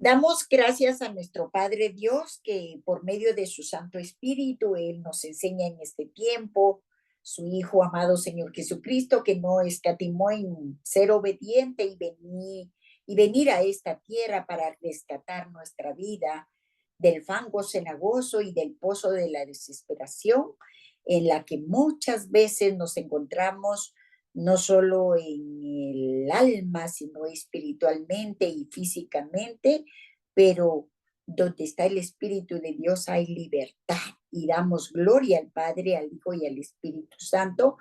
Damos gracias a nuestro Padre Dios que por medio de su Santo Espíritu, Él nos enseña en este tiempo, su Hijo amado Señor Jesucristo, que no escatimó en ser obediente y venir a esta tierra para rescatar nuestra vida del fango cenagoso y del pozo de la desesperación, en la que muchas veces nos encontramos no solo en el alma, sino espiritualmente y físicamente, pero donde está el Espíritu de Dios hay libertad y damos gloria al Padre, al Hijo y al Espíritu Santo.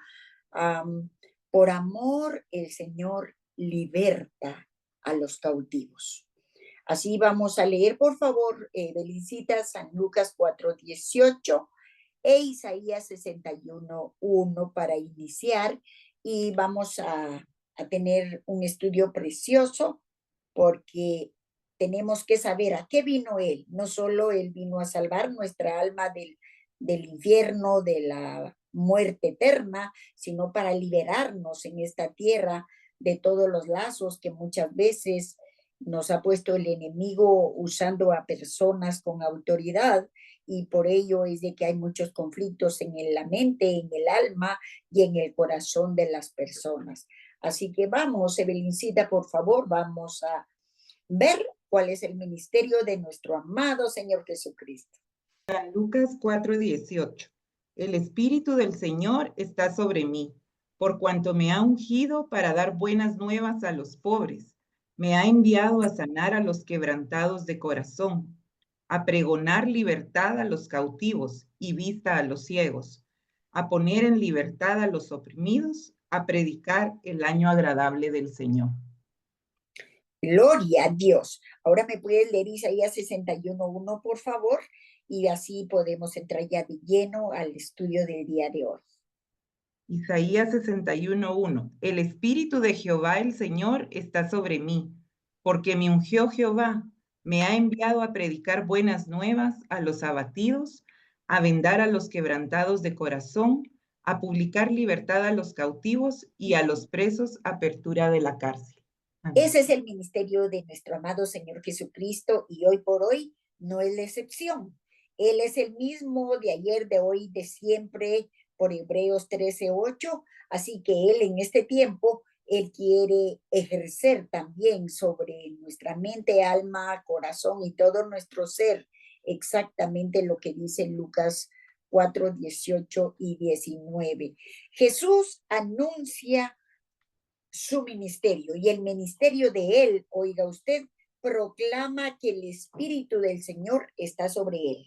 Am, por amor, el Señor liberta a los cautivos. Así vamos a leer, por favor, Belincita, San Lucas 4:18 e Isaías 61:1 para iniciar, y vamos a tener un estudio precioso porque tenemos que saber a qué vino Él. No solo Él vino a salvar nuestra alma del infierno, de la muerte eterna, sino para liberarnos en esta tierra de todos los lazos que muchas veces nos ha puesto el enemigo usando a personas con autoridad, y por ello es de que hay muchos conflictos en la mente, en el alma y en el corazón de las personas. Así que vamos, Evelincita, por favor, vamos a ver cuál es el ministerio de nuestro amado Señor Jesucristo. San Lucas 4:18. El Espíritu del Señor está sobre mí, por cuanto me ha ungido para dar buenas nuevas a los pobres. Me ha enviado a sanar a los quebrantados de corazón, a pregonar libertad a los cautivos y vista a los ciegos, a poner en libertad a los oprimidos, a predicar el año agradable del Señor. Gloria a Dios. Ahora me puedes leer Isaías 61:1, por favor, y así podemos entrar ya de lleno al estudio del día de hoy. Isaías 61:1. El Espíritu de Jehová el Señor está sobre mí, porque me ungió Jehová, me ha enviado a predicar buenas nuevas a los abatidos, a vendar a los quebrantados de corazón, a publicar libertad a los cautivos y a los presos apertura de la cárcel. Amén. Ese es el ministerio de nuestro amado Señor Jesucristo y hoy por hoy no es la excepción. Él es el mismo de ayer, de hoy, de siempre, por Hebreos 13:8. Así que Él en este tiempo, Él quiere ejercer también sobre nuestra mente, alma, corazón y todo nuestro ser exactamente lo que dice Lucas 4:18 y 19. Jesús anuncia su ministerio, y el ministerio de él, oiga usted, proclama que el Espíritu del Señor está sobre él.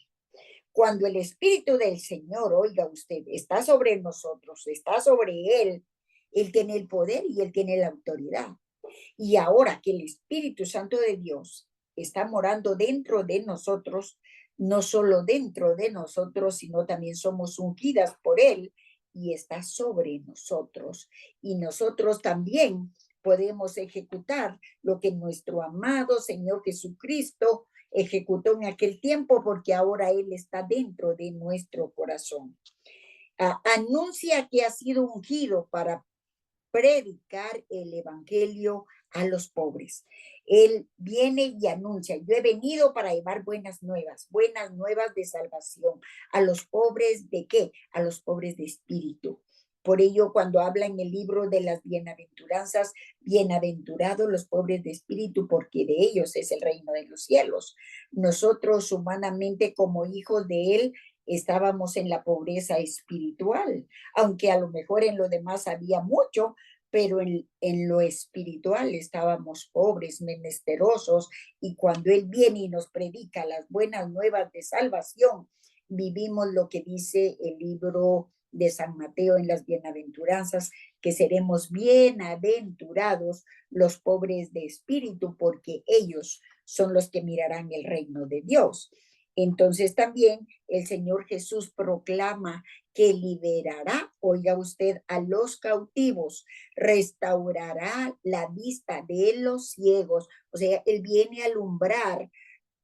Cuando el Espíritu del Señor, oiga usted, está sobre nosotros, está sobre él tiene el poder y él tiene la autoridad. Y ahora que el Espíritu Santo de Dios está morando dentro de nosotros, no solo dentro de nosotros, sino también somos ungidas por él y está sobre nosotros. Y nosotros también podemos ejecutar lo que nuestro amado Señor Jesucristo ejecutó en aquel tiempo, porque ahora Él está dentro de nuestro corazón. Anuncia que ha sido ungido para predicar el evangelio a los pobres. Él viene y anuncia: yo he venido para llevar buenas nuevas de salvación a los pobres. ¿De qué? A los pobres de espíritu. Por ello, cuando habla en el libro de las bienaventuranzas, bienaventurados los pobres de espíritu, porque de ellos es el reino de los cielos. Nosotros humanamente, como hijos de Él, estábamos en la pobreza espiritual, aunque a lo mejor en lo demás había mucho, pero en lo espiritual estábamos pobres, menesterosos, y cuando Él viene y nos predica las buenas nuevas de salvación, vivimos lo que dice el libro de San Mateo en las bienaventuranzas, que seremos bienaventurados los pobres de espíritu, porque ellos son los que mirarán el reino de Dios. Entonces también el Señor Jesús proclama que liberará, oiga usted, a los cautivos, restaurará la vista de los ciegos. O sea, Él viene a alumbrar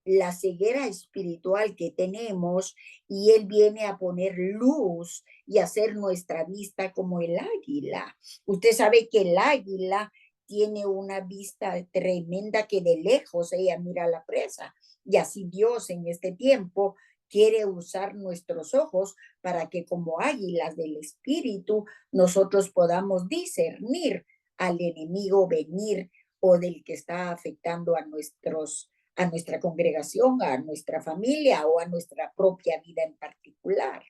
la ceguera espiritual que tenemos, y Él viene a poner luz y hacer nuestra vista como el águila. Usted sabe que el águila tiene una vista tremenda que de lejos ella mira la presa. Y así Dios en este tiempo quiere usar nuestros ojos para que como águilas del espíritu nosotros podamos discernir al enemigo venir o del que está afectando a nuestra congregación, a nuestra familia o a nuestra propia vida en particular.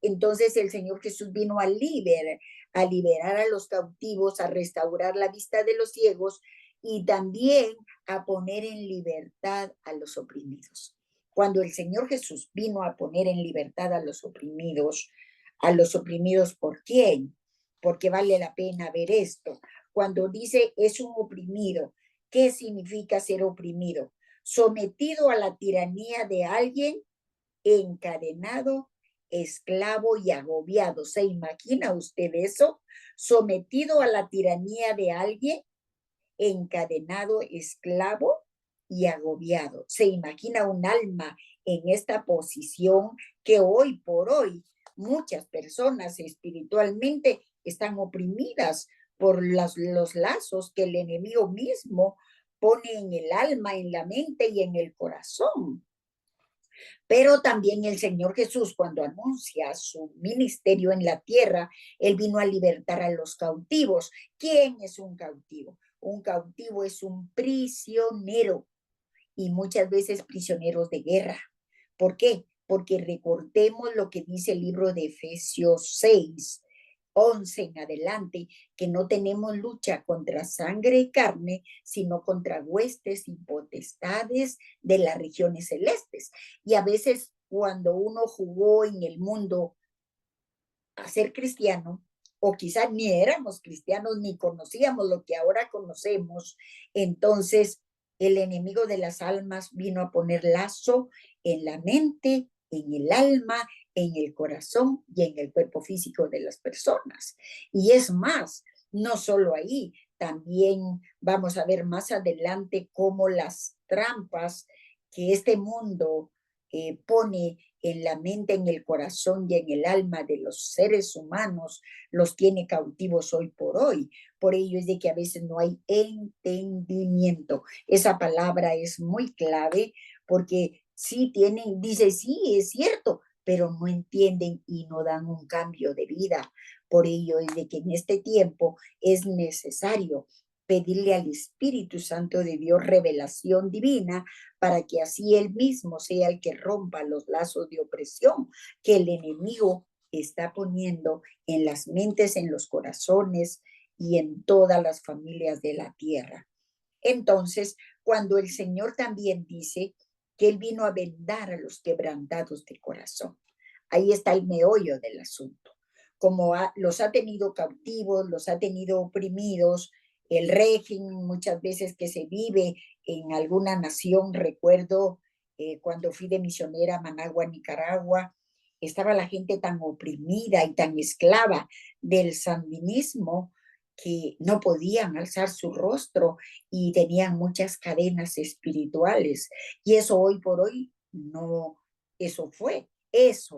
Entonces el Señor Jesús vino a liberar a los cautivos, a restaurar la vista de los ciegos y también a poner en libertad a los oprimidos. Cuando el Señor Jesús vino a poner en libertad a los oprimidos, ¿por quién? Porque vale la pena ver esto. Cuando dice es un oprimido, ¿qué significa ser oprimido? Sometido a la tiranía de alguien, encadenado, esclavo y agobiado. ¿Se imagina usted eso? Sometido a la tiranía de alguien, encadenado, esclavo y agobiado. ¿Se imagina un alma en esta posición que hoy por hoy muchas personas espiritualmente están oprimidas por los lazos que el enemigo mismo pone en el alma, en la mente y en el corazón? Pero también el Señor Jesús, cuando anuncia su ministerio en la tierra, Él vino a libertar a los cautivos. ¿Quién es un cautivo? Un cautivo es un prisionero y muchas veces prisioneros de guerra. ¿Por qué? Porque recordemos lo que dice el libro de Efesios 6:11 en adelante, que no tenemos lucha contra sangre y carne, sino contra huestes y potestades de las regiones celestes. Y a veces cuando uno jugó en el mundo a ser cristiano, o quizás ni éramos cristianos ni conocíamos lo que ahora conocemos, entonces el enemigo de las almas vino a poner lazo en la mente, en el alma, en el corazón y en el cuerpo físico de las personas. Y es más, no solo ahí, también vamos a ver más adelante cómo las trampas que este mundo pone en la mente, en el corazón y en el alma de los seres humanos, los tiene cautivos hoy por hoy. Por ello es de que a veces no hay entendimiento. Esa palabra es muy clave porque sí tienen, dice, sí, es cierto, pero no entienden y no dan un cambio de vida. Por ello es de que en este tiempo es necesario pedirle al Espíritu Santo de Dios revelación divina para que así él mismo sea el que rompa los lazos de opresión que el enemigo está poniendo en las mentes, en los corazones y en todas las familias de la tierra. Entonces, cuando el Señor también dice que él vino a vendar a los quebrantados de corazón, ahí está el meollo del asunto. Como los ha tenido cautivos, los ha tenido oprimidos, el régimen muchas veces que se vive en alguna nación. Recuerdo cuando fui de misionera a Managua, Nicaragua, estaba la gente tan oprimida y tan esclava del sandinismo que no podían alzar su rostro y tenían muchas cadenas espirituales. Y eso hoy por hoy no, eso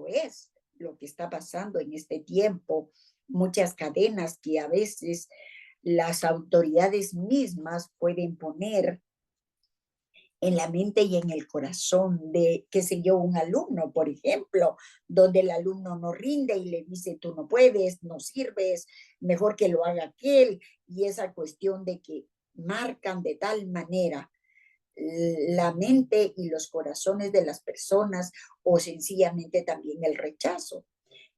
es lo que está pasando en este tiempo. Muchas cadenas que a veces las autoridades mismas pueden poner en la mente y en el corazón de, qué sé yo, un alumno, por ejemplo, donde el alumno no rinde y le dice, tú no puedes, no sirves, mejor que lo haga aquel, y esa cuestión de que marcan de tal manera la mente y los corazones de las personas o sencillamente también el rechazo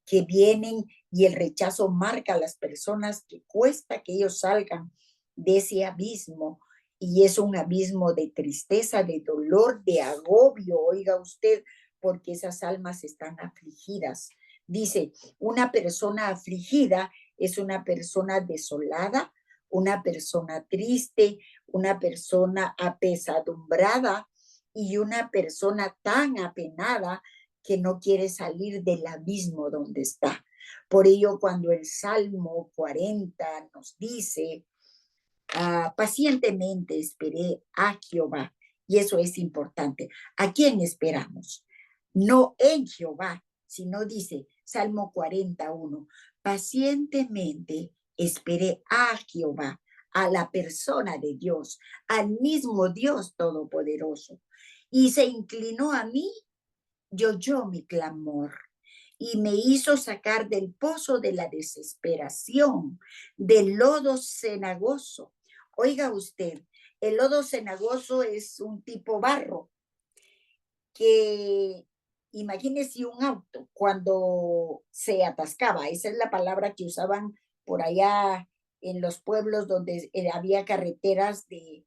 que vienen y el rechazo marca a las personas que cuesta que ellos salgan de ese abismo y es un abismo de tristeza, de dolor, de agobio, oiga usted, porque esas almas están afligidas. Dice, una persona afligida es una persona desolada, una persona triste, una persona apesadumbrada y una persona tan apenada que no quiere salir del abismo donde está. Por ello, cuando el Salmo 40 nos dice, pacientemente esperé a Jehová, y eso es importante. ¿A quién esperamos? No en Jehová, sino dice Salmo 41, pacientemente esperé a Jehová, a la persona de Dios, al mismo Dios Todopoderoso. Y se inclinó a mí, y oyó mi clamor y me hizo sacar del pozo de la desesperación, del lodo cenagoso. Oiga usted, el lodo cenagoso es un tipo barro que, imagínese un auto cuando se atascaba, esa es la palabra que usaban por allá en los pueblos donde había carreteras de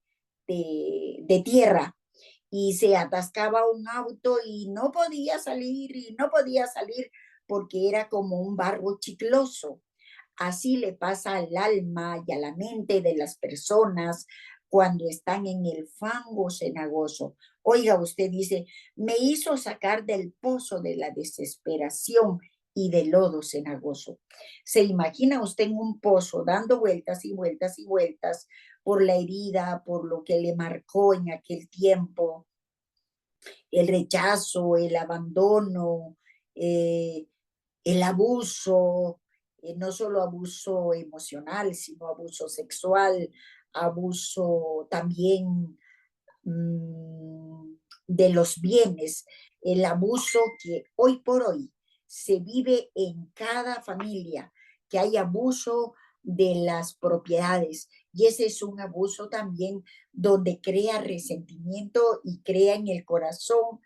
tierra, y se atascaba un auto y no podía salir y no podía salir porque era como un barro chicloso. Así le pasa al alma y a la mente de las personas cuando están en el fango cenagoso. Oiga, usted dice, me hizo sacar del pozo de la desesperación y del lodo cenagoso. ¿Se imagina usted en un pozo dando vueltas y vueltas y vueltas por la herida, por lo que le marcó en aquel tiempo, el rechazo, el abandono, eh, el abuso, no solo abuso emocional, sino abuso sexual, abuso también de los bienes, el abuso que hoy por hoy se vive en cada familia, que hay abuso de las propiedades. Y ese es un abuso también donde crea resentimiento y crea en el corazón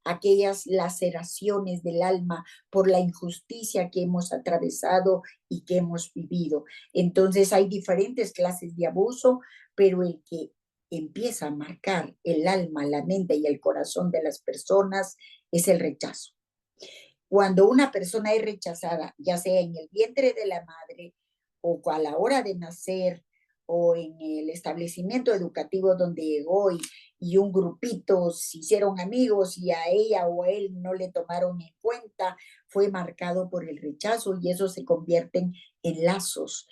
aquellas laceraciones del alma por la injusticia que hemos atravesado y que hemos vivido. Entonces hay diferentes clases de abuso, pero el que empieza a marcar el alma, la mente y el corazón de las personas es el rechazo. Cuando una persona es rechazada, ya sea en el vientre de la madre o a la hora de nacer o en el establecimiento educativo donde llegó y un grupito se hicieron amigos y a ella o a él no le tomaron en cuenta, fue marcado por el rechazo y eso se convierten en lazos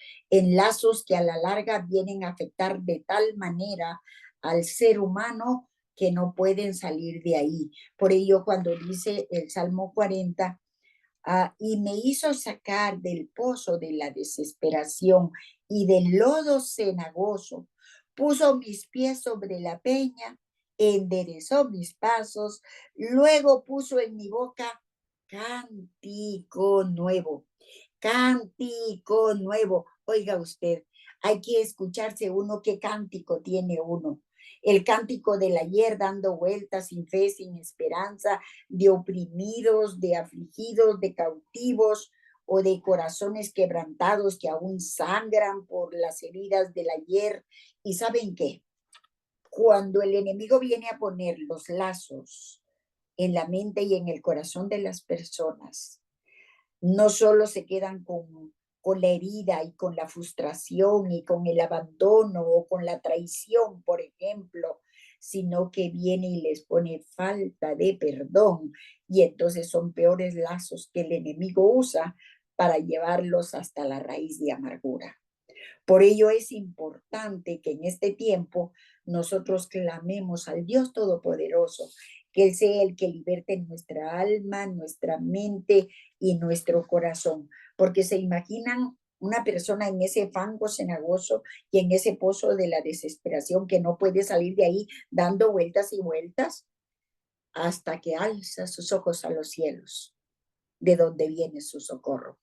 que a la larga vienen a afectar de tal manera al ser humano que no pueden salir de ahí. Por ello, cuando dice el Salmo 40, y me hizo sacar del pozo de la desesperación y del lodo cenagoso, puso mis pies sobre la peña, enderezó mis pasos, luego puso en mi boca cántico nuevo, cántico nuevo. Oiga usted, hay que escucharse uno qué cántico tiene uno. El cántico del ayer dando vueltas sin fe, sin esperanza, de oprimidos, de afligidos, de cautivos o de corazones quebrantados que aún sangran por las heridas del ayer. ¿Y saben qué? Cuando el enemigo viene a poner los lazos en la mente y en el corazón de las personas, no solo se quedan con la herida y con la frustración y con el abandono o con la traición, por ejemplo, sino que viene y les pone falta de perdón. Y entonces son peores lazos que el enemigo usa para llevarlos hasta la raíz de amargura. Por ello es importante que en este tiempo nosotros clamemos al Dios Todopoderoso, que Él sea el que liberte nuestra alma, nuestra mente y nuestro corazón, porque se imaginan una persona en ese fango cenagoso y en ese pozo de la desesperación que no puede salir de ahí dando vueltas y vueltas hasta que alza sus ojos a los cielos, de donde viene su socorro.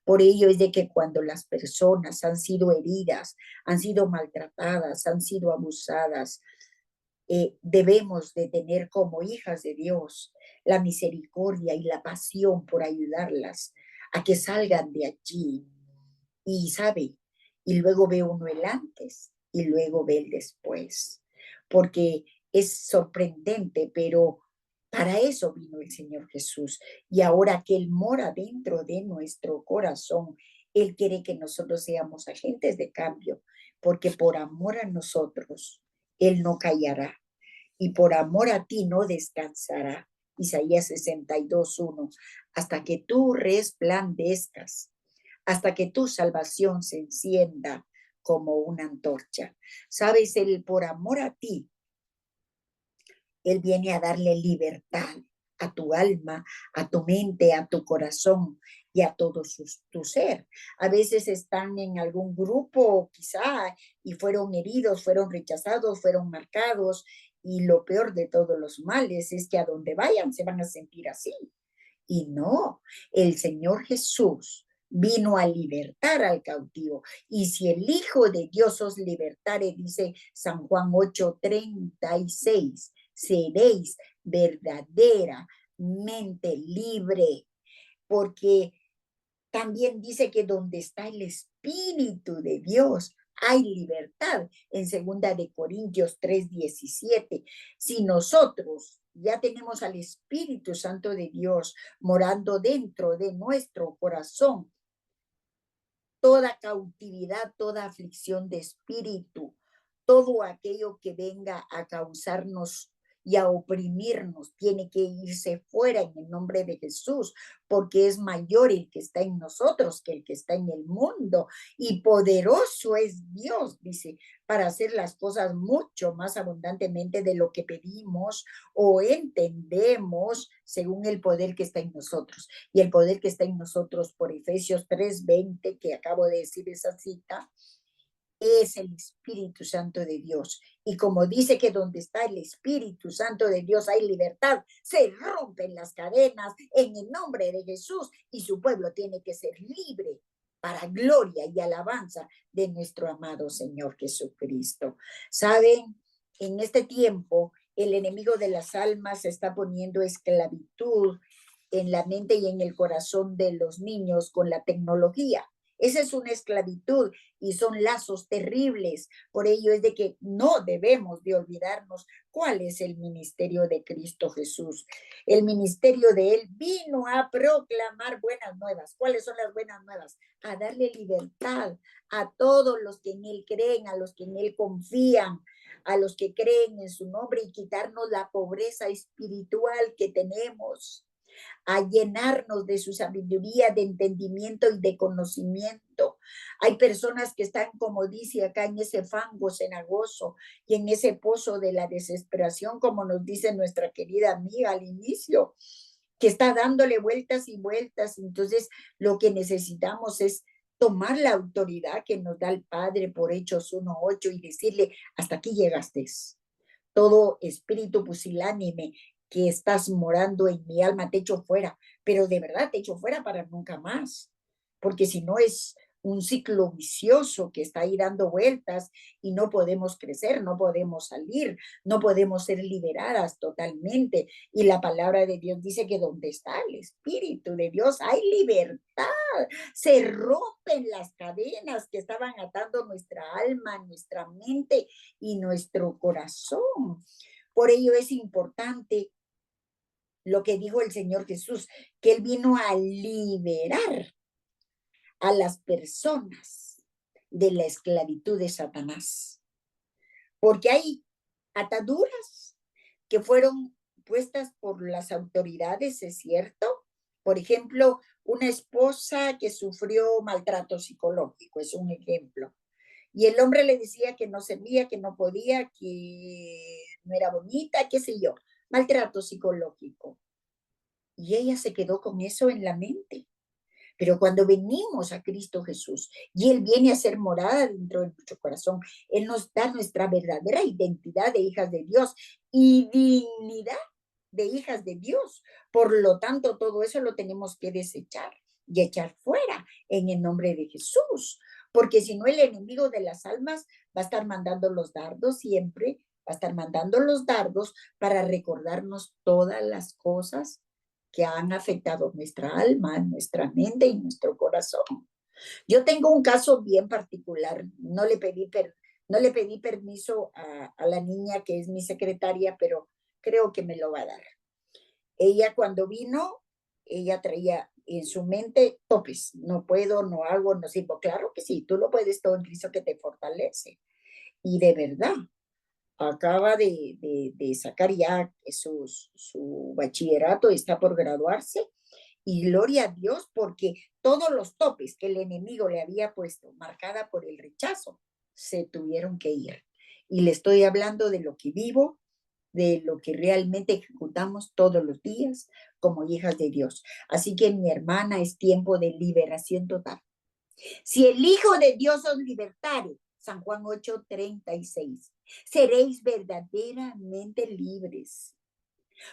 Por ello es de que cuando las personas han sido heridas, han sido maltratadas, han sido abusadas, debemos de tener como hijas de Dios la misericordia y la pasión por ayudarlas a que salgan de allí. Y sabe, y luego ve uno el antes y luego ve el después, porque es sorprendente, pero para eso vino el Señor Jesús. Y ahora que Él mora dentro de nuestro corazón, Él quiere que nosotros seamos agentes de cambio, porque por amor a nosotros, Él no callará. Y por amor a ti no descansará. Isaías 62:1, hasta que tú resplandezcas, hasta que tu salvación se encienda como una antorcha. Sabes, Él por amor a ti, Él viene a darle libertad a tu alma, a tu mente, a tu corazón y a todo tu ser. A veces están en algún grupo quizá y fueron heridos, fueron rechazados, fueron marcados, y lo peor de todos los males es que a donde vayan se van a sentir así. Y no, el Señor Jesús vino a libertar al cautivo. Y si el Hijo de Dios os libertare, dice San Juan 8:36, seréis verdaderamente libre, porque también dice que donde está el Espíritu de Dios hay libertad, en 2 Corintios 3:17. Si nosotros ya tenemos al Espíritu Santo de Dios morando dentro de nuestro corazón, toda cautividad, toda aflicción de espíritu, todo aquello que venga a causarnos y a oprimirnos, tiene que irse fuera en el nombre de Jesús, porque es mayor el que está en nosotros que el que está en el mundo. Y poderoso es Dios, dice, para hacer las cosas mucho más abundantemente de lo que pedimos o entendemos, según el poder que está en nosotros. Y el poder que está en nosotros, por Efesios 3:20, que acabo de decir esa cita, es el Espíritu Santo de Dios. Y como dice que donde está el Espíritu Santo de Dios hay libertad, se rompen las cadenas en el nombre de Jesús, y su pueblo tiene que ser libre para gloria y alabanza de nuestro amado Señor Jesucristo. ¿Saben? En este tiempo, el enemigo de las almas está poniendo esclavitud en la mente y en el corazón de los niños con la tecnología. Esa es una esclavitud y son lazos terribles. Por ello es de que no debemos de olvidarnos cuál es el ministerio de Cristo Jesús. El ministerio de Él vino a proclamar buenas nuevas. ¿Cuáles son las buenas nuevas? A darle libertad a todos los que en Él creen, a los que en Él confían, a los que creen en su nombre, y quitarnos la pobreza espiritual que tenemos, a llenarnos de su sabiduría, de entendimiento y de conocimiento. Hay personas que están, como dice acá, en ese fango cenagoso y en ese pozo de la desesperación, como nos dice nuestra querida amiga al inicio, que está dándole vueltas y vueltas. Entonces, lo que necesitamos es tomar la autoridad que nos da el Padre por Hechos 1:8 y decirle, hasta aquí llegaste. Todo espíritu pusilánime que estás morando en mi alma, te echo fuera, pero de verdad te echo fuera para nunca más, porque si no es un ciclo vicioso que está ahí dando vueltas y no podemos crecer, no podemos salir, no podemos ser liberadas totalmente. Y la palabra de Dios dice que donde está el Espíritu de Dios hay libertad, se rompen las cadenas que estaban atando nuestra alma, nuestra mente y nuestro corazón. Por ello es importante lo que dijo el Señor Jesús, que Él vino a liberar a las personas de la esclavitud de Satanás. Porque hay ataduras que fueron puestas por las autoridades, es cierto. Por ejemplo, una esposa que sufrió maltrato psicológico, es un ejemplo. Y el hombre le decía que no servía, que no podía, que no era bonita, qué sé yo, maltrato psicológico. Y ella se quedó con eso en la mente. Pero cuando venimos a Cristo Jesús y Él viene a ser morada dentro de nuestro corazón, Él nos da nuestra verdadera identidad de hijas de Dios y dignidad de hijas de Dios. Por lo tanto, todo eso lo tenemos que desechar y echar fuera en el nombre de Jesús. Porque si no, el enemigo de las almas va a estar mandando los dardos siempre, va a estar mandando los dardos para recordarnos todas las cosas que han afectado nuestra alma, nuestra mente y nuestro corazón. Yo tengo un caso bien particular. No le pedí permiso a la niña que es mi secretaria, pero creo que me lo va a dar. Ella cuando vino, ella traía en su mente topes. No puedo, no hago, no sirvo. Claro que sí, tú lo puedes todo en Cristo que te fortalece. Y de verdad, acaba de sacar ya su bachillerato, está por graduarse, y gloria a Dios porque todos los topes que el enemigo le había puesto, marcada por el rechazo, se tuvieron que ir. Y le estoy hablando de lo que vivo, de lo que realmente ejecutamos todos los días como hijas de Dios. Así que, mi hermana, es tiempo de liberación total. Si el Hijo de Dios os libertare, San Juan 8:36, seréis verdaderamente libres.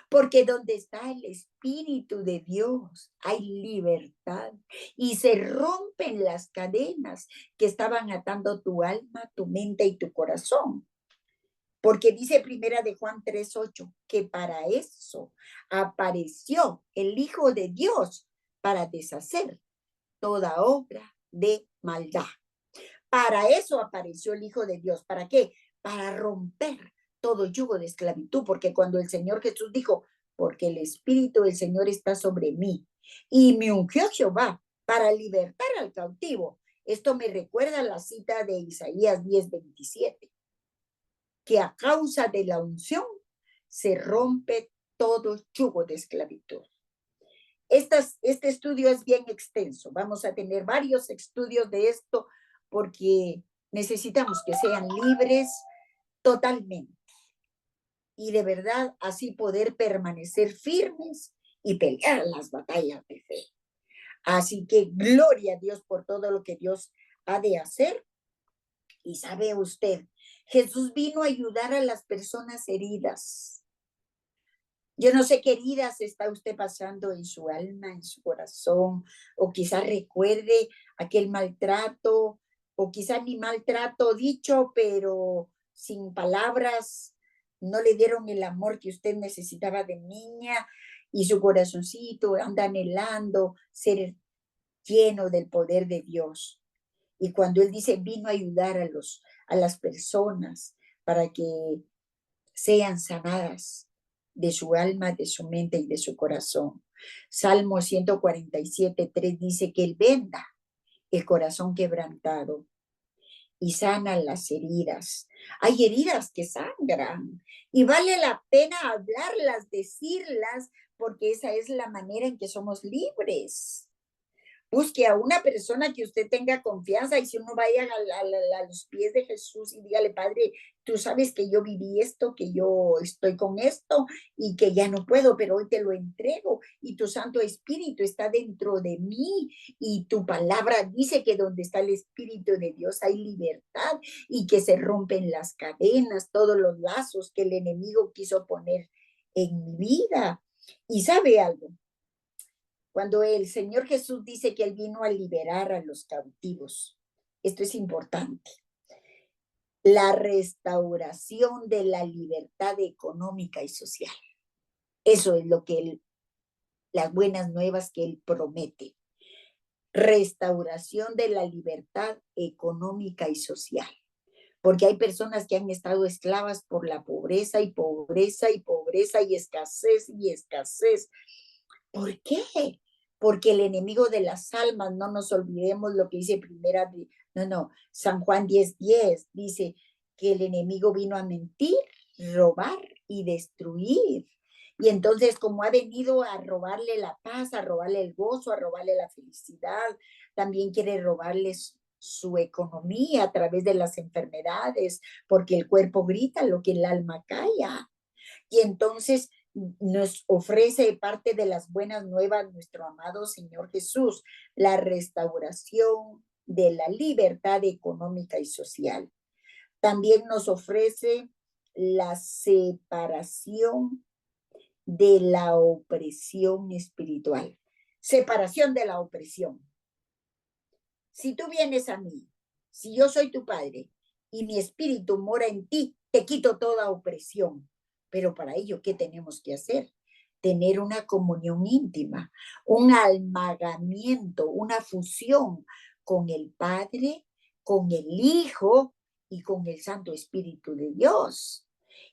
Porque donde está el Espíritu de Dios hay libertad y se rompen las cadenas que estaban atando tu alma, tu mente y tu corazón. Porque dice primera de Juan 3:8 que para eso apareció el Hijo de Dios, para deshacer toda obra de maldad. Para eso apareció el Hijo de Dios. ¿Para qué? Para romper todo yugo de esclavitud, porque cuando el Señor Jesús dijo, porque el Espíritu del Señor está sobre mí y me ungió Jehová para libertar al cautivo. Esto me recuerda la cita de Isaías 10:27, que a causa de la unción se rompe todo yugo de esclavitud. Este estudio es bien extenso. Vamos a tener varios estudios de esto porque necesitamos que sean libres totalmente y de verdad así poder permanecer firmes y pelear las batallas de fe. Así que gloria a Dios por todo lo que Dios ha de hacer. Y sabe usted, Jesús vino a ayudar a las personas heridas. Yo no sé qué heridas está usted pasando en su alma, en su corazón, o quizás recuerde aquel maltrato, o quizás ni maltrato dicho, pero sin palabras, no le dieron el amor que usted necesitaba de niña y su corazoncito anda anhelando ser lleno del poder de Dios. Y cuando él dice vino a ayudar a las personas para que sean sanadas de su alma, de su mente y de su corazón. Salmo 147:3 dice que él venda el corazón quebrantado y sana las heridas. Hay heridas que sangran y vale la pena hablarlas, decirlas, porque esa es la manera en que somos libres. Busque a una persona que usted tenga confianza y si uno vaya a los pies de Jesús y dígale, Padre, tú sabes que yo viví esto, que yo estoy con esto y que ya no puedo, pero hoy te lo entrego y tu Santo Espíritu está dentro de mí y tu palabra dice que donde está el Espíritu de Dios hay libertad y que se rompen las cadenas, todos los lazos que el enemigo quiso poner en mi vida. Y sabe algo, cuando el Señor Jesús dice que Él vino a liberar a los cautivos, esto es importante. La restauración de la libertad económica y social. Eso es lo que las buenas nuevas que Él promete. Restauración de la libertad económica y social. Porque hay personas que han estado esclavas por la pobreza y pobreza y pobreza y escasez y escasez. ¿Por qué? Porque el enemigo de las almas, no nos olvidemos lo que dice San Juan 10:10, dice que el enemigo vino a mentir, robar y destruir. Y entonces, como ha venido a robarle la paz, a robarle el gozo, a robarle la felicidad, también quiere robarles su economía a través de las enfermedades, porque el cuerpo grita lo que el alma calla. Y entonces nos ofrece parte de las buenas nuevas nuestro amado Señor Jesús, la restauración de la libertad económica y social. También nos ofrece la separación de la opresión espiritual. Separación de la opresión. Si tú vienes a mí, si yo soy tu Padre y mi espíritu mora en ti, te quito toda opresión. Pero para ello, ¿qué tenemos que hacer? Tener una comunión íntima, un amalgamiento, una fusión con el Padre, con el Hijo y con el Santo Espíritu de Dios.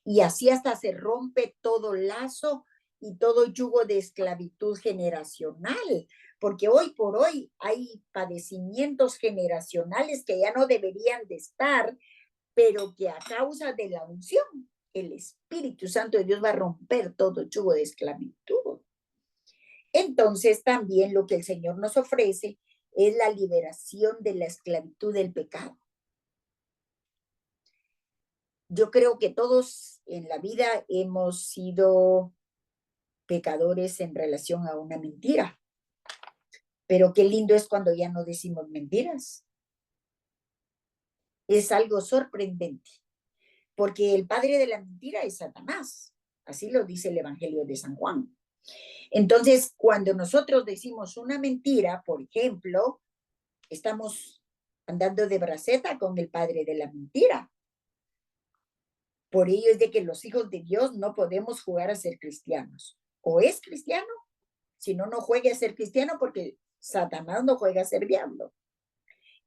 Y así hasta se rompe todo lazo y todo yugo de esclavitud generacional, porque hoy por hoy hay padecimientos generacionales que ya no deberían de estar, pero que a causa de la unción, el Espíritu Santo de Dios va a romper todo yugo de esclavitud. Entonces también lo que el Señor nos ofrece es la liberación de la esclavitud del pecado. Yo creo que todos en la vida hemos sido pecadores en relación a una mentira. Pero qué lindo es cuando ya no decimos mentiras. Es algo sorprendente, porque el padre de la mentira es Satanás. Así lo dice el Evangelio de San Juan. Entonces, cuando nosotros decimos una mentira, por ejemplo, estamos andando de braceta con el padre de la mentira. Por ello es de que los hijos de Dios no podemos jugar a ser cristianos. O es cristiano, si no, no juegue a ser cristiano, porque Satanás no juega a ser diablo.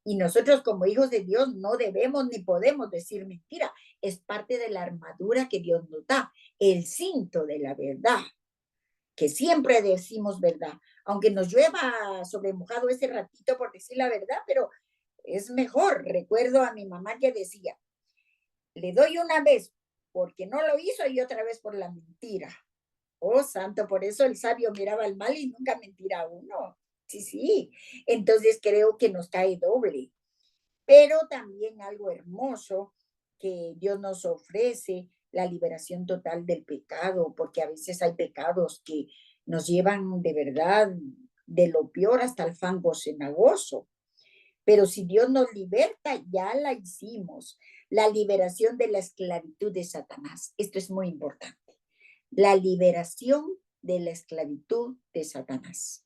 Y nosotros como hijos de Dios no debemos ni podemos decir mentira. Es parte de la armadura que Dios nos da, el cinto de la verdad, que siempre decimos verdad, aunque nos llueva sobre mojado ese ratito por decir la verdad, pero es mejor. Recuerdo a mi mamá que decía, le doy una vez porque no lo hizo y otra vez por la mentira. Oh, santo, por eso el sabio miraba el mal y nunca mentirá a uno. Sí, sí. Entonces creo que nos cae doble. Pero también algo hermoso que Dios nos ofrece, la liberación total del pecado, porque a veces hay pecados que nos llevan de verdad de lo peor hasta el fango cenagoso. Pero si Dios nos liberta, ya la hicimos. La liberación de la esclavitud de Satanás. Esto es muy importante. La liberación de la esclavitud de Satanás,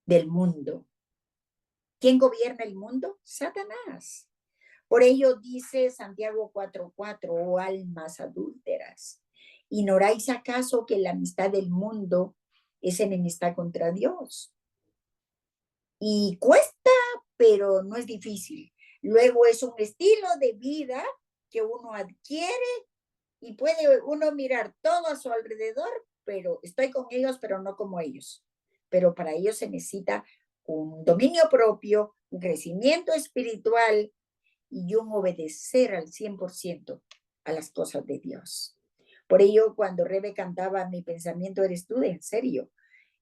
del mundo. ¿Quién gobierna el mundo? Satanás. Por ello dice Santiago 4:4, oh almas adúlteras, ¿ignoráis acaso que la amistad del mundo es enemistad contra Dios? Y cuesta, pero no es difícil. Luego es un estilo de vida que uno adquiere y puede uno mirar todo a su alrededor, pero estoy con ellos, pero no como ellos. Pero para ello se necesita un dominio propio, un crecimiento espiritual y un obedecer al 100% a las cosas de Dios. Por ello, cuando Rebe cantaba Mi pensamiento eres tú, en serio,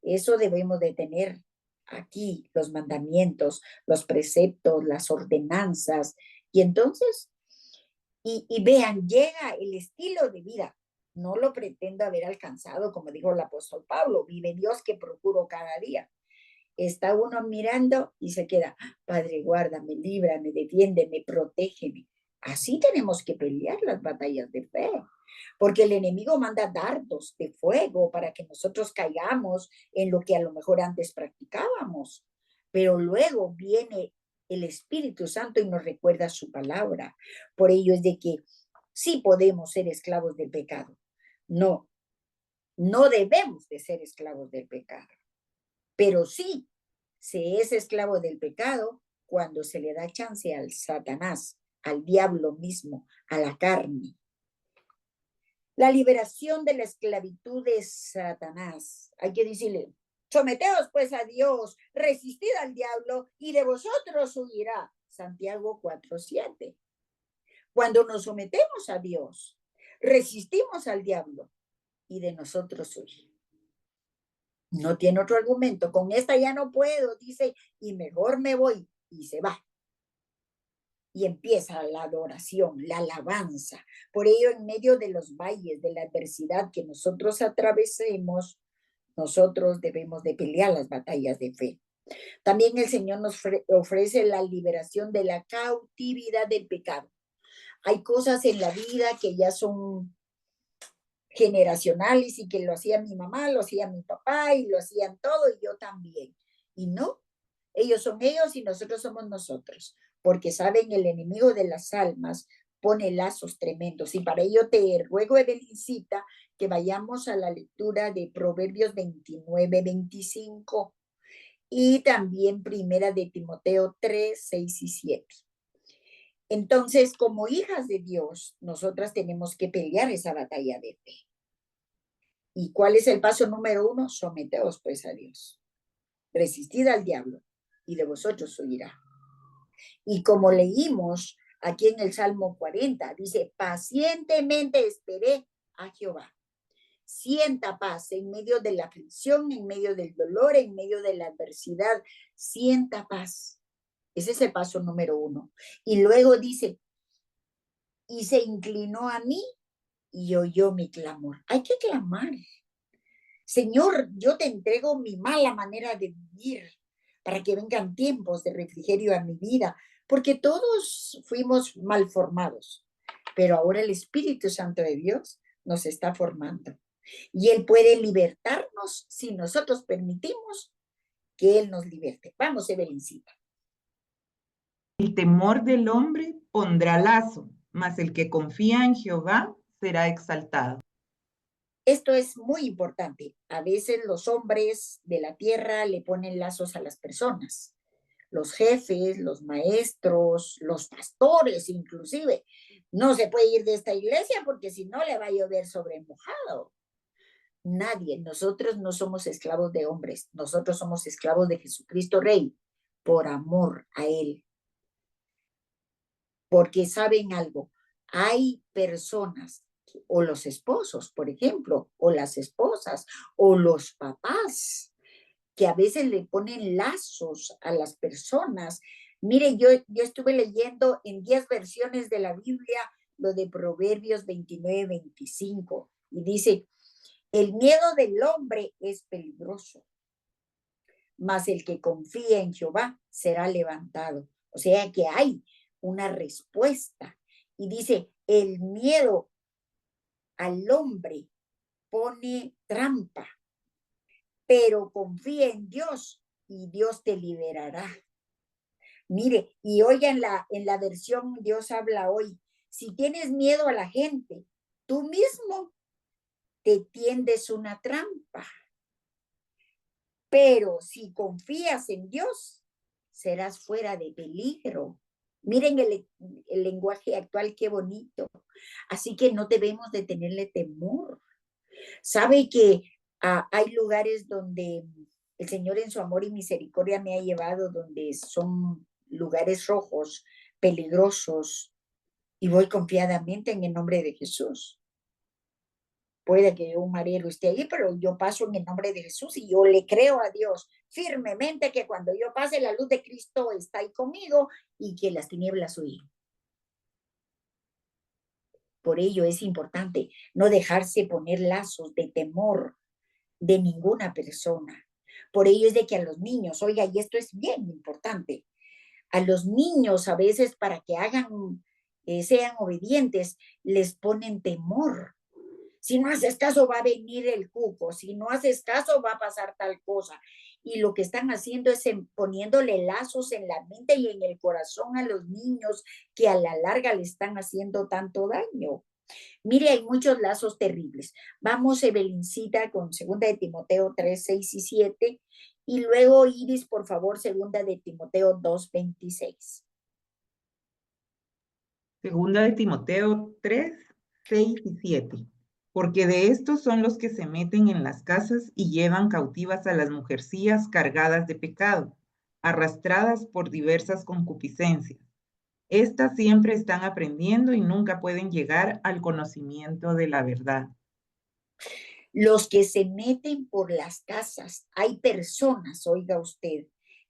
eso debemos de tener aquí, los mandamientos, los preceptos, las ordenanzas. Y entonces, vean, llega el estilo de vida. No lo pretendo haber alcanzado, como dijo el apóstol Pablo, vive Dios que procuro cada día. Está uno mirando y se queda, Padre, guárdame, líbrame, defiéndeme, protégeme. Así tenemos que pelear las batallas de fe, porque el enemigo manda dardos de fuego para que nosotros caigamos en lo que a lo mejor antes practicábamos. Pero luego viene el Espíritu Santo y nos recuerda su palabra. Por ello es de que sí podemos ser esclavos del pecado. No, no debemos de ser esclavos del pecado. Pero sí se es esclavo del pecado cuando se le da chance al Satanás, al diablo mismo, a la carne. La liberación de la esclavitud de Satanás. Hay que decirle, someteos pues a Dios, resistid al diablo y de vosotros huirá. Santiago 4:7. Cuando nos sometemos a Dios, resistimos al diablo y de nosotros huirá. No tiene otro argumento. Con esta ya no puedo, dice, y mejor me voy. Y se va. Y empieza la adoración, la alabanza. Por ello, en medio de los valles, de la adversidad que nosotros atravesemos, nosotros debemos de pelear las batallas de fe. También el Señor nos ofrece la liberación de la cautividad del pecado. Hay cosas en la vida que ya son generacionales y que lo hacía mi mamá, lo hacía mi papá y lo hacían todo y yo también. Y no, ellos son ellos y nosotros somos nosotros, porque saben, el enemigo de las almas pone lazos tremendos y para ello te ruego, Evelincita, que vayamos a la lectura de Proverbios 29:25 y también Primera de Timoteo 3:6 y 7. Entonces, como hijas de Dios, nosotras tenemos que pelear esa batalla de fe. ¿Y cuál es el paso número 1? Someteos pues a Dios. Resistid al diablo y de vosotros huirá. Y como leímos aquí en el Salmo 40, dice, pacientemente esperé a Jehová. Sienta paz en medio de la aflicción, en medio del dolor, en medio de la adversidad. Sienta paz. Ese es el paso número 1. Y luego dice, y se inclinó a mí y oyó mi clamor. Hay que clamar. Señor, yo te entrego mi mala manera de vivir para que vengan tiempos de refrigerio a mi vida, porque todos fuimos mal formados, pero ahora el Espíritu Santo de Dios nos está formando y Él puede libertarnos si nosotros permitimos que Él nos liberte. Vamos, Evelincita. El temor del hombre pondrá lazo, mas el que confía en Jehová será exaltado. Esto es muy importante. A veces los hombres de la tierra le ponen lazos a las personas, los jefes, los maestros, los pastores inclusive. No se puede ir de esta iglesia porque si no le va a llover sobre mojado. Nadie, nosotros no somos esclavos de hombres, nosotros somos esclavos de Jesucristo Rey, por amor a Él. Porque saben algo, hay personas, o los esposos, por ejemplo, o las esposas, o los papás, que a veces le ponen lazos a las personas. Mire, yo estuve leyendo en 10 versiones de la Biblia lo de Proverbios 29-25 y dice, el miedo del hombre es peligroso, mas el que confía en Jehová será levantado. O sea que hay una respuesta. Y dice, el miedo al hombre pone trampa, pero confía en Dios y Dios te liberará. Mire, y hoy en la versión Dios habla hoy, si tienes miedo a la gente, tú mismo te tiendes una trampa. Pero si confías en Dios, serás fuera de peligro. Miren el lenguaje actual, qué bonito. Así que no debemos de tenerle temor. Sabe que hay lugares donde el Señor en su amor y misericordia me ha llevado, donde son lugares rojos, peligrosos, y voy confiadamente en el nombre de Jesús. Puede que un marero esté ahí, pero yo paso en el nombre de Jesús y yo le creo a Dios firmemente que cuando yo pase, la luz de Cristo está ahí conmigo y que las tinieblas huyen. Por ello es importante no dejarse poner lazos de temor de ninguna persona. Por ello es de que a los niños, oiga, y esto es bien importante, a los niños a veces para que hagan, sean obedientes, les ponen temor. Si no haces caso va a venir el cuco, si no haces caso va a pasar tal cosa. Y lo que están haciendo es poniéndole lazos en la mente y en el corazón a los niños que a la larga le están haciendo tanto daño. Mire, hay muchos lazos terribles. Vamos, Evelincita, con 2 de Timoteo 3, 6 y 7. Y luego, Iris, por favor, 2 de Timoteo 2, 26. Segunda de Timoteo 3, 6 y 7. Porque de estos son los que se meten en las casas y llevan cautivas a las mujercillas cargadas de pecado, arrastradas por diversas concupiscencias. Estas siempre están aprendiendo y nunca pueden llegar al conocimiento de la verdad. Los que se meten por las casas, hay personas, oiga usted,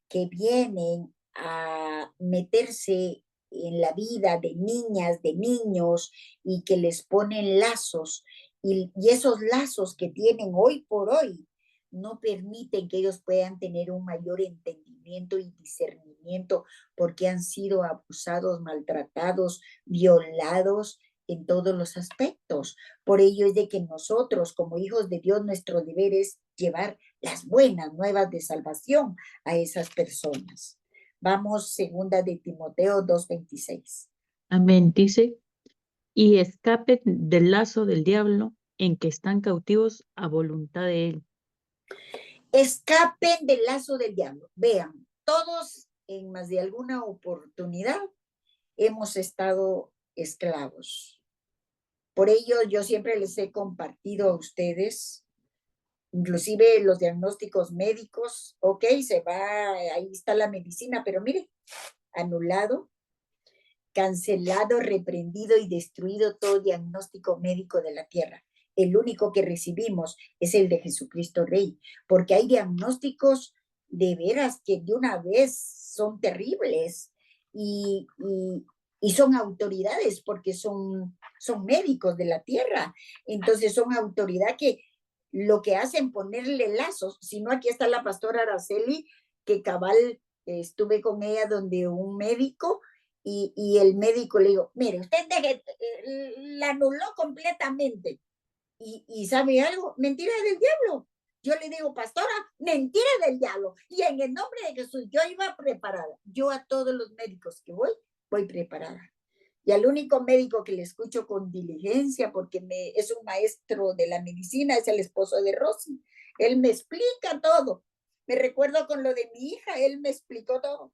que vienen a meterse en la vida de niñas, de niños, y que les ponen lazos, y esos lazos que tienen hoy por hoy no permiten que ellos puedan tener un mayor entendimiento y discernimiento porque han sido abusados, maltratados, violados en todos los aspectos. Por ello es de que nosotros, como hijos de Dios, nuestro deber es llevar las buenas nuevas de salvación a esas personas. Vamos, 2 de Timoteo 2:26. Amén. Dice, y escapen del lazo del diablo en que están cautivos a voluntad de él. Escapen del lazo del diablo. Vean, todos en más de alguna oportunidad hemos estado esclavos. Por ello, yo siempre les he compartido a ustedes, inclusive los diagnósticos médicos, ok, se va, ahí está la medicina, pero mire, anulado, cancelado, reprendido y destruido todo diagnóstico médico de la tierra. El único que recibimos es el de Jesucristo Rey, porque hay diagnósticos de veras que de una vez son terribles y y son autoridades porque son médicos de la tierra. Entonces son autoridad que lo que hacen ponerle lazos. Si no, aquí está la pastora Araceli, que cabal estuve con ella donde un médico y el médico le dijo, mire, usted la anuló completamente. Y ¿sabe algo? Mentira del diablo. Yo le digo, pastora, mentira del diablo. Y en el nombre de Jesús, yo iba preparada. Yo a todos los médicos que voy preparada. Y al único médico que le escucho con diligencia, porque es un maestro de la medicina, es el esposo de Rosy. Él me explica todo. Me recuerdo con lo de mi hija, él me explicó todo.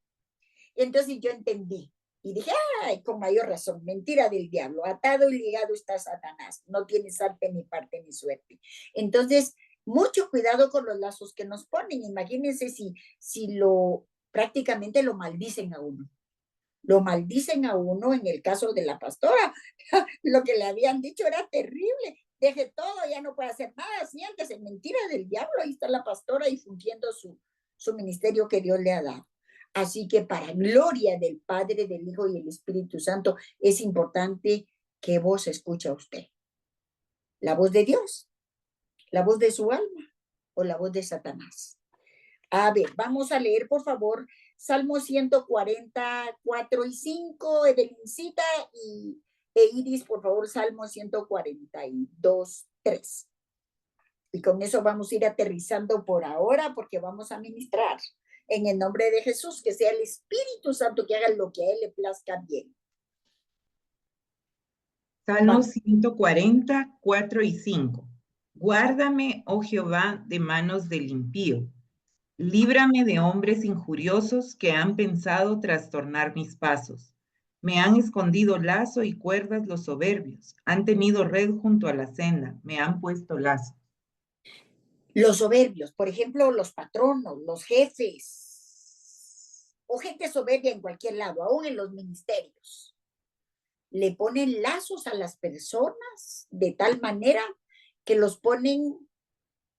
Entonces yo entendí. Y dije, ay, con mayor razón, mentira del diablo, atado y ligado está Satanás, no tiene parte ni parte ni suerte. Entonces, mucho cuidado con los lazos que nos ponen. Imagínense si prácticamente lo maldicen a uno. Lo maldicen a uno en el caso de la pastora. Lo que le habían dicho era terrible. Deje todo, ya no puede hacer nada, siéntese, mentira del diablo. Ahí está la pastora y fungiendo su ministerio que Dios le ha dado. Así que para gloria del Padre, del Hijo y del Espíritu Santo, es importante qué voz escucha usted. La voz de Dios, la voz de su alma o la voz de Satanás. A ver, vamos a leer, por favor, Salmo 144 y 5, Evelincita e Iris, por favor, Salmo 142, 3. Y con eso vamos a ir aterrizando por ahora porque vamos a ministrar. En el nombre de Jesús, que sea el Espíritu Santo que haga lo que a él le plazca bien. Salmo 140, 4 y 5. Guárdame, oh Jehová, de manos del impío. Líbrame de hombres injuriosos que han pensado trastornar mis pasos. Me han escondido lazo y cuerdas los soberbios. Han tenido red junto a la senda. Me han puesto lazo. Los soberbios, por ejemplo, los patronos, los jefes, o gente soberbia en cualquier lado, aún en los ministerios, le ponen lazos a las personas de tal manera que los ponen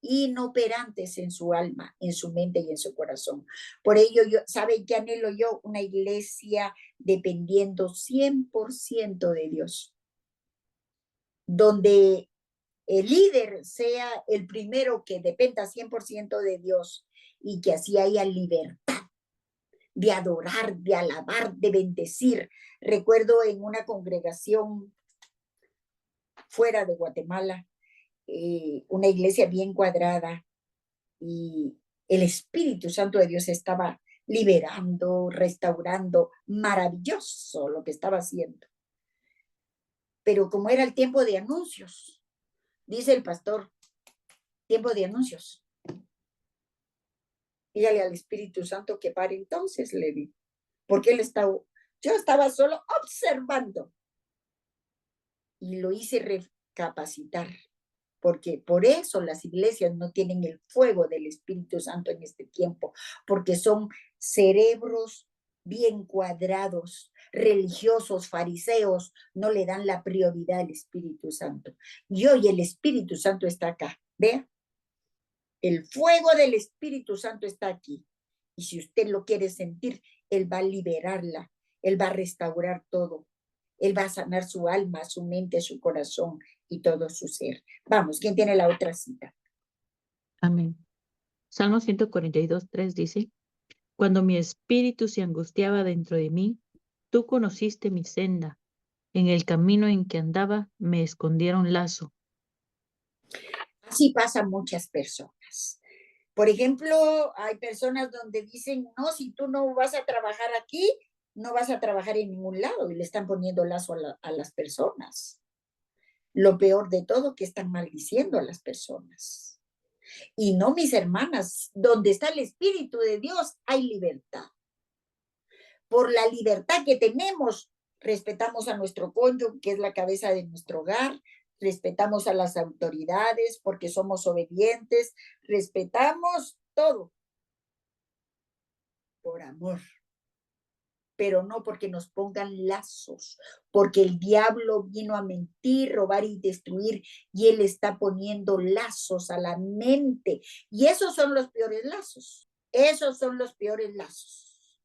inoperantes en su alma, en su mente y en su corazón. Por ello, ¿sabe qué anhelo yo? Una iglesia dependiendo 100% de Dios, donde el líder sea el primero que dependa 100% de Dios y que así haya libertad de adorar, de alabar, de bendecir. Recuerdo en una congregación fuera de Guatemala, una iglesia bien cuadrada, y el Espíritu Santo de Dios estaba liberando, restaurando, maravilloso lo que estaba haciendo. Pero como era el tiempo de anuncios, dice el pastor, tiempo de anuncios. Dígale al Espíritu Santo que pare entonces, le di, porque yo estaba solo observando y lo hice recapacitar, porque por eso las iglesias no tienen el fuego del Espíritu Santo en este tiempo, porque son cerebros bien cuadrados, religiosos, fariseos, no le dan la prioridad al Espíritu Santo. Y hoy el Espíritu Santo está acá, vea. El fuego del Espíritu Santo está aquí. Y si usted lo quiere sentir, Él va a liberarla, Él va a restaurar todo. Él va a sanar su alma, su mente, su corazón y todo su ser. Vamos, ¿quién tiene la otra cita? Amén. Salmo 142, 3 dice, cuando mi espíritu se angustiaba dentro de mí, tú conociste mi senda. En el camino en que andaba me escondieron lazo. Así pasan muchas personas. Por ejemplo, hay personas donde dicen, no, si tú no vas a trabajar aquí, no vas a trabajar en ningún lado, y le están poniendo lazo a las personas. Lo peor de todo, que están maldiciendo a las personas. Y no, mis hermanas, donde está el Espíritu de Dios hay libertad. Por la libertad que tenemos, respetamos a nuestro cónyuge, que es la cabeza de nuestro hogar, respetamos a las autoridades porque somos obedientes, respetamos todo por amor, pero no porque nos pongan lazos, porque el diablo vino a mentir, robar y destruir, y él está poniendo lazos a la mente, y esos son los peores lazos, esos son los peores lazos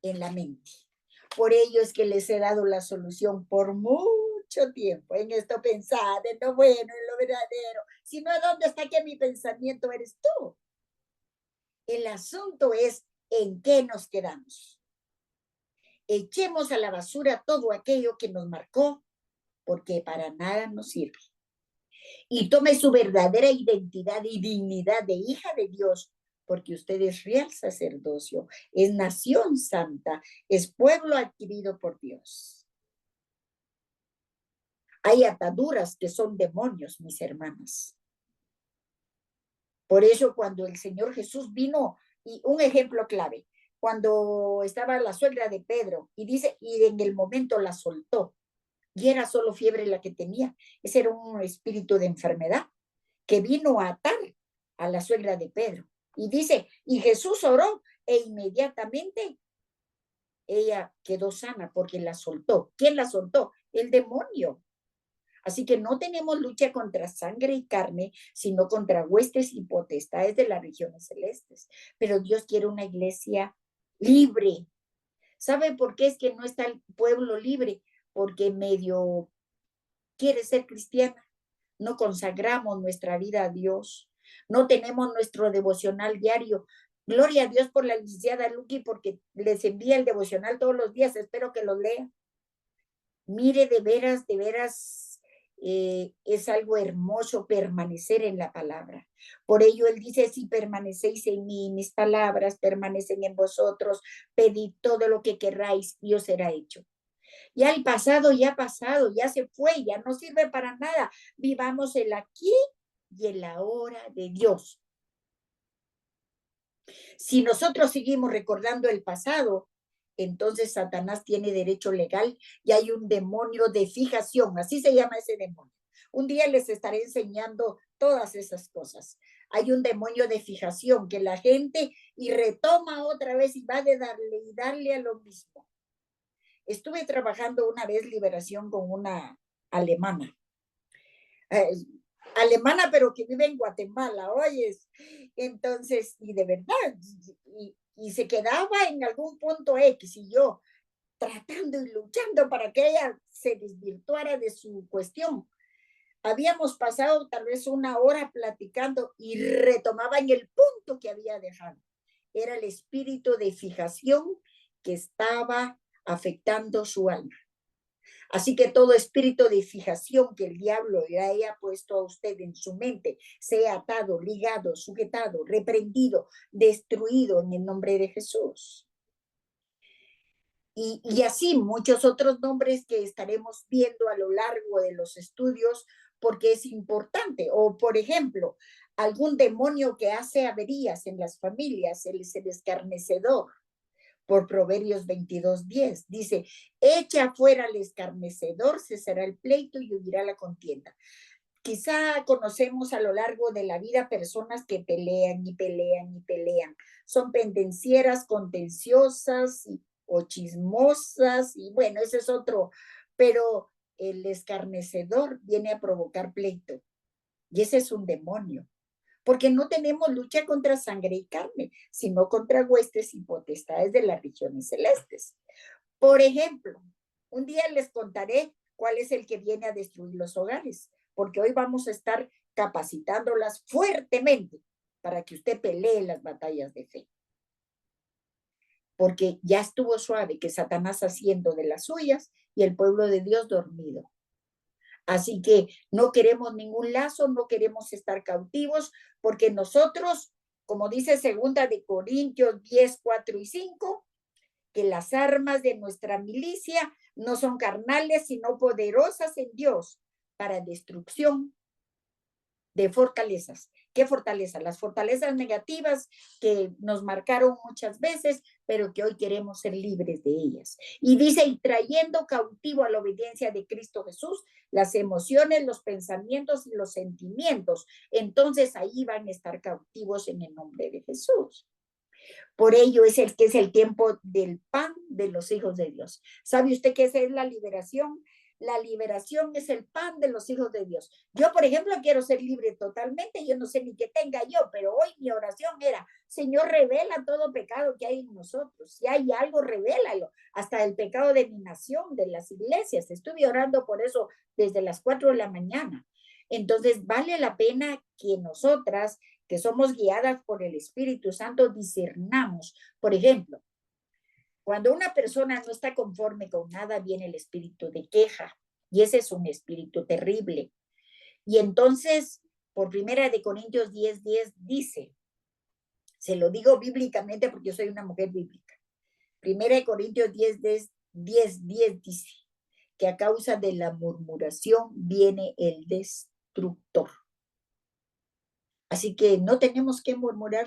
en la mente, Por ello es que les he dado la solución por mucho tiempo. En esto pensad, en lo bueno, en lo verdadero. Si no, ¿dónde está que mi pensamiento eres tú? El asunto es en qué nos quedamos. Echemos a la basura todo aquello que nos marcó, porque para nada nos sirve. Y tome su verdadera identidad y dignidad de hija de Dios, porque usted es real sacerdocio, es nación santa, es pueblo adquirido por Dios. Hay ataduras que son demonios, mis hermanas. Por eso cuando el Señor Jesús vino, y un ejemplo clave, cuando estaba la suegra de Pedro, y dice, y en el momento la soltó, y era solo fiebre la que tenía, ese era un espíritu de enfermedad que vino a atar a la suegra de Pedro. Y dice, y Jesús oró e inmediatamente ella quedó sana porque la soltó. ¿Quién la soltó? El demonio. Así que no tenemos lucha contra sangre y carne, sino contra huestes y potestades de las regiones celestes. Pero Dios quiere una iglesia libre. ¿Sabe por qué es que no está el pueblo libre? Porque medio quiere ser cristiana. No consagramos nuestra vida a Dios. No tenemos nuestro devocional diario. Gloria a Dios por la licenciada Luqui porque les envía el devocional todos los días. Espero que lo lean. Mire, de veras, es algo hermoso permanecer en la palabra. Por ello él dice, si permanecéis en mí, mis palabras permanecen en vosotros, pedid todo lo que querráis y os será hecho. Ya el pasado ya ha pasado, ya se fue, ya no sirve para nada. Vivamos el aquí y el ahora de Dios. Si nosotros seguimos recordando el pasado, entonces Satanás tiene derecho legal y hay un demonio de fijación, así se llama ese demonio. Un día les estaré enseñando todas esas cosas. Hay un demonio de fijación que la gente y retoma otra vez y va de darle y darle a lo mismo. Estuve trabajando una vez liberación con una alemana. Alemana, pero que vive en Guatemala, oyes. Entonces, y de verdad, y se quedaba en algún punto X y yo tratando y luchando para que ella se desvirtuara de su cuestión. Habíamos pasado tal vez una hora platicando y retomaba en el punto que había dejado. Era el espíritu de fijación que estaba afectando su alma. Así que todo espíritu de fijación que el diablo le haya puesto a usted en su mente, sea atado, ligado, sujetado, reprendido, destruido en el nombre de Jesús. Y así muchos otros nombres que estaremos viendo a lo largo de los estudios porque es importante. O, por ejemplo, algún demonio que hace averías en las familias, él es el escarnecedor. Por Proverbios 22:10. Dice, echa fuera al escarnecedor, cesará el pleito y huirá la contienda. Quizá conocemos a lo largo de la vida personas que pelean y pelean y pelean. Son pendencieras, contenciosas o chismosas y bueno, ese es otro. Pero el escarnecedor viene a provocar pleito y ese es un demonio. Porque no tenemos lucha contra sangre y carne, sino contra huestes y potestades de las regiones celestes. Por ejemplo, un día les contaré cuál es el que viene a destruir los hogares, porque hoy vamos a estar capacitándolas fuertemente para que usted pelee las batallas de fe. Porque ya estuvo suave que Satanás haciendo de las suyas y el pueblo de Dios dormido. Así que no queremos ningún lazo, no queremos estar cautivos, porque nosotros, como dice 2 de Corintios 10, 4 y 5, que las armas de nuestra milicia no son carnales, sino poderosas en Dios para destrucción de fortalezas. ¿Qué fortaleza? Las fortalezas negativas que nos marcaron muchas veces, pero que hoy queremos ser libres de ellas. Y dice, y trayendo cautivo a la obediencia de Cristo Jesús, las emociones, los pensamientos y los sentimientos. Entonces ahí van a estar cautivos en el nombre de Jesús. Por ello es el que es el tiempo del pan de los hijos de Dios. ¿Sabe usted qué es la liberación? la liberación es el pan de los hijos de Dios. Yo, por ejemplo, quiero ser libre totalmente. Yo no sé ni qué tenga yo, pero hoy mi oración era, Señor, revela todo pecado que hay en nosotros. Si hay algo, revélalo. Hasta el pecado de mi nación, de las iglesias. Estuve orando por eso desde las 4 de la mañana. Entonces, vale la pena que nosotras, que somos guiadas por el Espíritu Santo, discernamos. Por ejemplo, cuando una persona no está conforme con nada, viene el espíritu de queja. Y ese es un espíritu terrible. Y entonces, por 1 Corintios 10:10 dice, se lo digo bíblicamente porque yo soy una mujer bíblica. 1 Corintios 10:10 dice que a causa de la murmuración viene el destructor. Así que no tenemos que murmurar.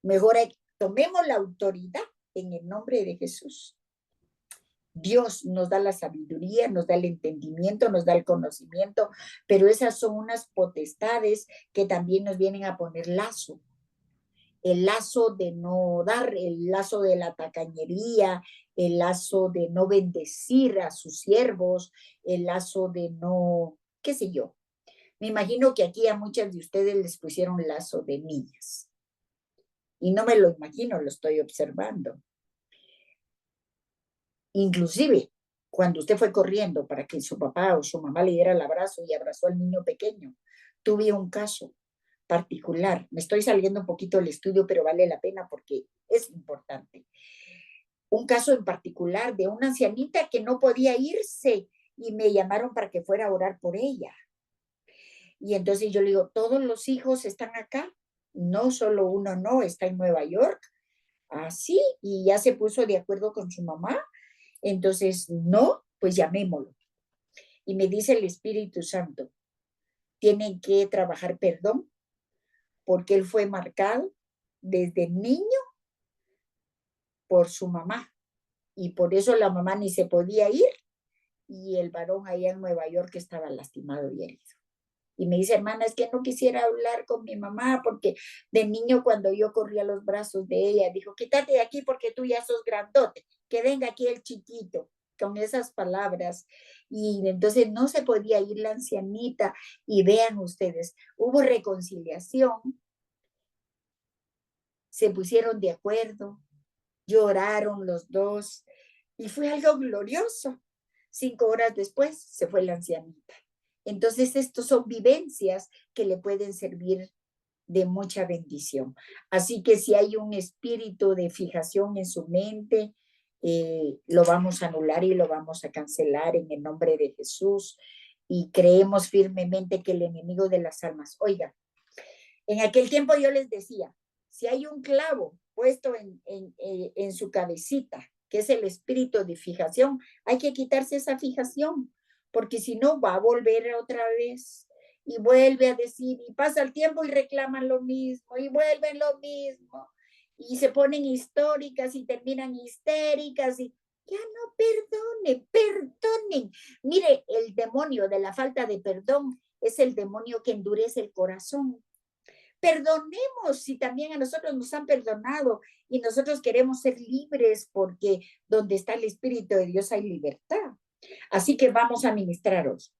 Mejor tomemos la autoridad en el nombre de Jesús. Dios nos da la sabiduría, nos da el entendimiento, nos da el conocimiento, pero esas son unas potestades que también nos vienen a poner lazo. El lazo de no dar, el lazo de la tacañería, el lazo de no bendecir a sus siervos, el lazo de no, qué sé yo. Me imagino que aquí a muchas de ustedes les pusieron lazo de niñas. Y no me lo imagino, lo estoy observando. Inclusive, cuando usted fue corriendo para que su papá o su mamá le diera el abrazo y abrazó al niño pequeño, tuve un caso particular. Me estoy saliendo un poquito del estudio, pero vale la pena porque es importante. Un caso en particular de una ancianita que no podía irse y me llamaron para que fuera a orar por ella. Y entonces yo le digo, ¿todos los hijos están acá? No, solo uno no, está en Nueva York. Así, y ya se puso de acuerdo con su mamá. Entonces, no, pues llamémoslo. Y me dice el Espíritu Santo, tienen que trabajar perdón, porque él fue marcado desde niño por su mamá. Y por eso la mamá ni se podía ir, y el varón allá en Nueva York estaba lastimado y herido. Y me dice, hermana, es que no quisiera hablar con mi mamá, porque de niño cuando yo corría a los brazos de ella, dijo, quítate de aquí porque tú ya sos grandote, que venga aquí el chiquito, con esas palabras. Y entonces no se podía ir la ancianita. Y vean ustedes, hubo reconciliación, se pusieron de acuerdo, lloraron los dos, y fue algo glorioso. 5 horas después se fue la ancianita. Entonces, estos son vivencias que le pueden servir de mucha bendición. Así que si hay un espíritu de fijación en su mente, lo vamos a anular y lo vamos a cancelar en el nombre de Jesús. Y creemos firmemente que el enemigo de las almas, oiga, en aquel tiempo yo les decía, si hay un clavo puesto en su cabecita, que es el espíritu de fijación, hay que quitarse esa fijación, porque si no va a volver otra vez y vuelve a decir, y pasa el tiempo y reclaman lo mismo, y vuelven lo mismo, y se ponen históricas y terminan histéricas, y ya no perdonen. Mire, el demonio de la falta de perdón es el demonio que endurece el corazón. Perdonemos si también a nosotros nos han perdonado y nosotros queremos ser libres, porque donde está el Espíritu de Dios hay libertad. Así que vamos a ministraros.